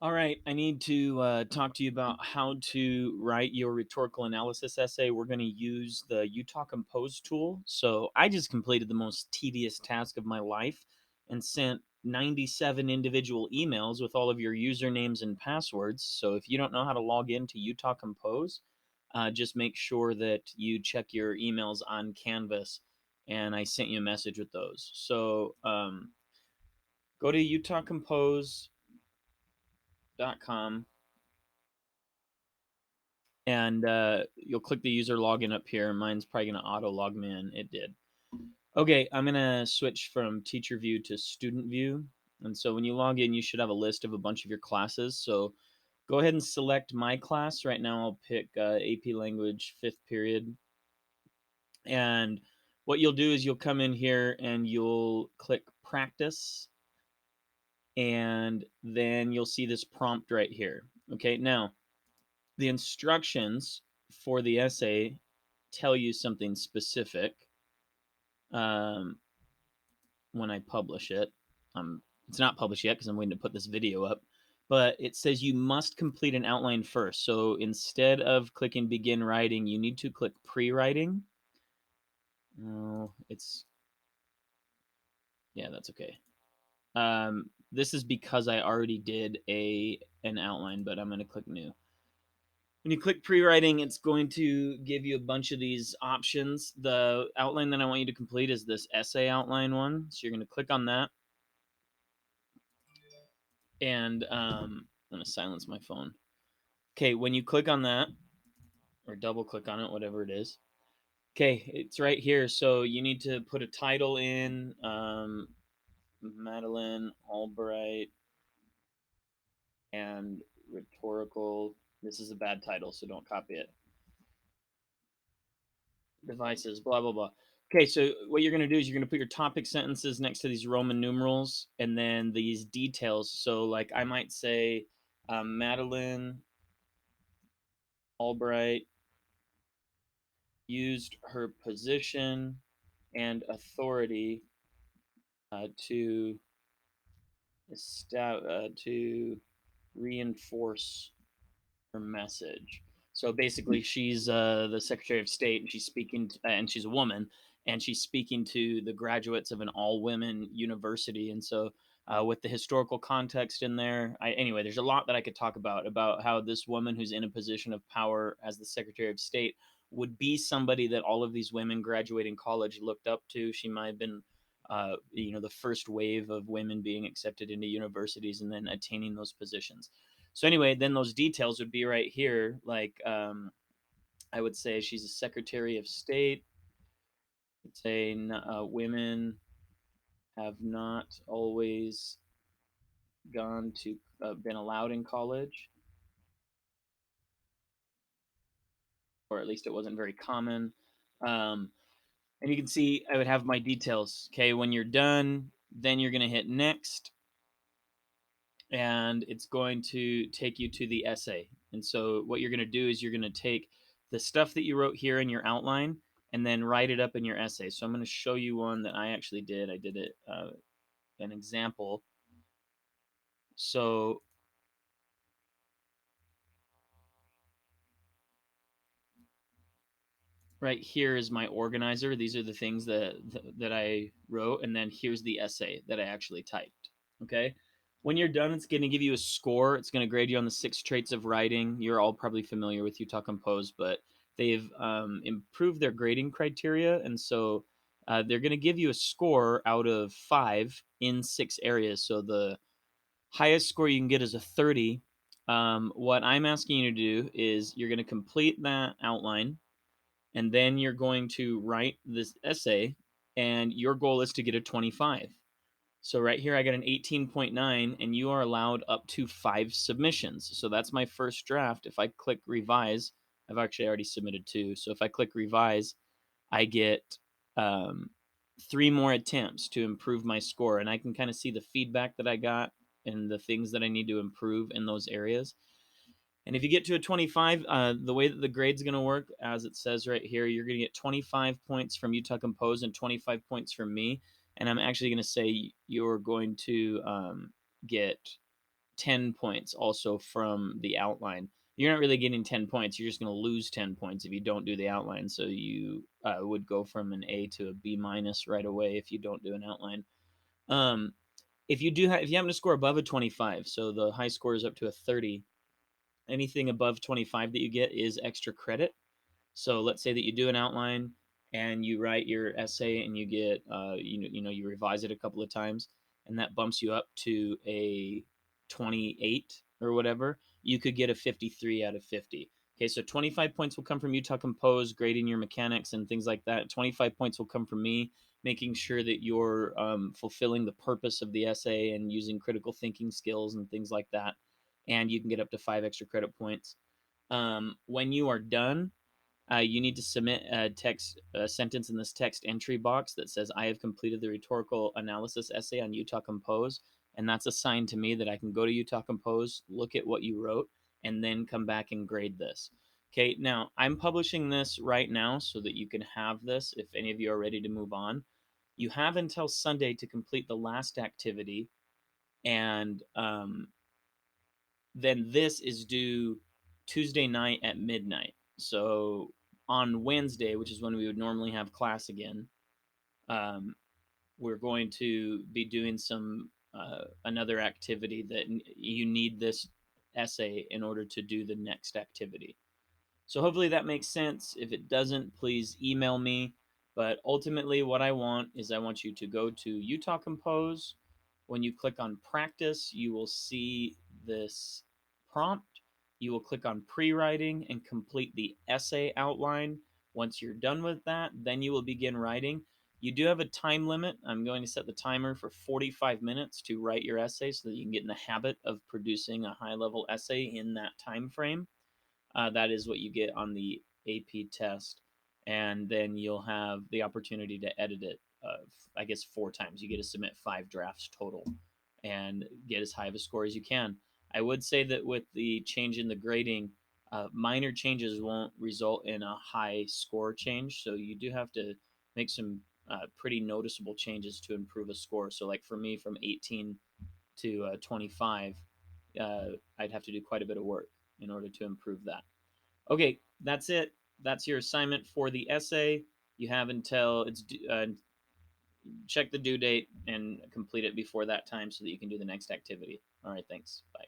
All right, I need to talk to you about how to write your rhetorical analysis essay. We're going to use the Utah Compose tool. So I just completed the most tedious task of my life and sent 97 individual emails with all of your usernames and passwords. So if you don't know how to log into Utah Compose, just make sure that you check your emails on Canvas. And I sent you a message with those. So go to utahcompose.com and you'll click the user login up here. Mine's probably going to auto log me in. It did. Okay, I'm going to switch from teacher view to student view. And so when you log in, you should have a list of a bunch of your classes. So go ahead and select my class. Right now, I'll pick AP Language 5th period. And what you'll do is you'll come in here and you'll click practice. And then you'll see this prompt right here. Okay, now the instructions for the essay tell you something specific um, when I publish it. It's not published yet because I'm waiting to put this video up, but it says you must complete an outline first. So instead of clicking begin writing, you need to click pre-writing. Oh, yeah, that's okay. This is because I already did an outline, but I'm going to click new. When you click pre-writing, it's going to give you a bunch of these options. The outline that I want you to complete is this essay outline one. So you're going to click on that. And I'm going to silence my phone. Okay, when you click on that, or double click on it, whatever it is. Okay, it's right here. So you need to put a title in, Madeleine Albright and Rhetorical. This is a bad title, so don't copy it. Devices, blah, blah, blah. Okay, so what you're going to do is you're going to put your topic sentences next to these Roman numerals and then these details. So, like, I might say Madeleine Albright used her position and authority to to reinforce her message. So basically, she's the Secretary of State, and she's speaking, and she's a woman, and she's speaking to the graduates of an all-women university. And so, with the historical context in there, anyway, there's a lot that I could talk about how this woman who's in a position of power as the Secretary of State would be somebody that all of these women graduating college looked up to. She might have been the first wave of women being accepted into universities and then attaining those positions. So anyway, then those details would be right here. Like I would say she's a Secretary of State. I'd say women have not always gone to been allowed in college, or at least it wasn't very common. Um, and you can see I would have my details. Okay, when you're done, then you're gonna hit next, and it's going to take you to the essay. And so what you're going to do is you're going to take the stuff that you wrote here in your outline and then write it up in your essay. So I'm going to show you one that I actually did. I did it an example. So right here is my organizer. These are the things that I wrote, and then here's the essay that I actually typed. Okay. When you're done, it's going to give you a score. It's going to grade you on the 6 traits of writing. You're all probably familiar with Utah Compose, but they've improved their grading criteria, and so they're going to give you a score out of 5 in 6 areas. So the highest score you can get is a 30. What I'm asking you to do is you're going to complete that outline, and then you're going to write this essay, and your goal is to get a 25. So right here I got an 18.9, and you are allowed up to 5 submissions. So that's my first draft. If I click revise, I've actually already submitted 2. So if I click revise, I get 3 more attempts to improve my score, and I can kind of see the feedback that I got and the things that I need to improve in those areas. And if you get to a 25, the way that the grade's going to work, as it says right here, you're going to get 25 points from Utah Compose and 25 points from me. And I'm actually going to say you're going to get 10 points also from the outline. You're not really getting 10 points. You're just going to lose 10 points if you don't do the outline. So you would go from an A to a B minus right away if you don't do an outline. Um, if you if you happen to score above a 25, so the high score is up to a 30, anything above 25 that you get is extra credit. So let's say that you do an outline and you write your essay and you get you revise it a couple of times and that bumps you up to a 28 or whatever. You could get a 53 out of 50. Okay, so 25 points will come from Utah Compose, grading your mechanics and things like that. 25 points will come from me, making sure that you're fulfilling the purpose of the essay and using critical thinking skills and things like that. And you can get up to 5 extra credit points. When you are done, you need to submit a sentence in this text entry box that says, I have completed the rhetorical analysis essay on Utah Compose. And that's a sign to me that I can go to Utah Compose, look at what you wrote, and then come back and grade this. Okay, now I'm publishing this right now so that you can have this if any of you are ready to move on. You have until Sunday to complete the last activity, and then this is due Tuesday night at midnight. So on Wednesday, which is when we would normally have class again, um, we're going to be doing some another activity that you need this essay in order to do the next activity. So hopefully that makes sense. If it doesn't, please email me. But ultimately, what I want is I want you to go to Utah Compose. When you click on practice, you will see this prompt. You will click on pre-writing and complete the essay outline. Once you're done with that, then you will begin writing. You do have a time limit. I'm going to set the timer for 45 minutes to write your essay so that you can get in the habit of producing a high-level essay in that time frame. That is what you get on the AP test. And then you'll have the opportunity to edit it, I guess, 4 times. You get to submit 5 drafts total and get as high of a score as you can. I would say that with the change in the grading, minor changes won't result in a high score change. So you do have to make some pretty noticeable changes to improve a score. So, like for me, from 18 to 25, I'd have to do quite a bit of work in order to improve that. Okay, that's it. That's your assignment for the essay. You have until it's check the due date and complete it before that time so that you can do the next activity. All right, thanks. Bye.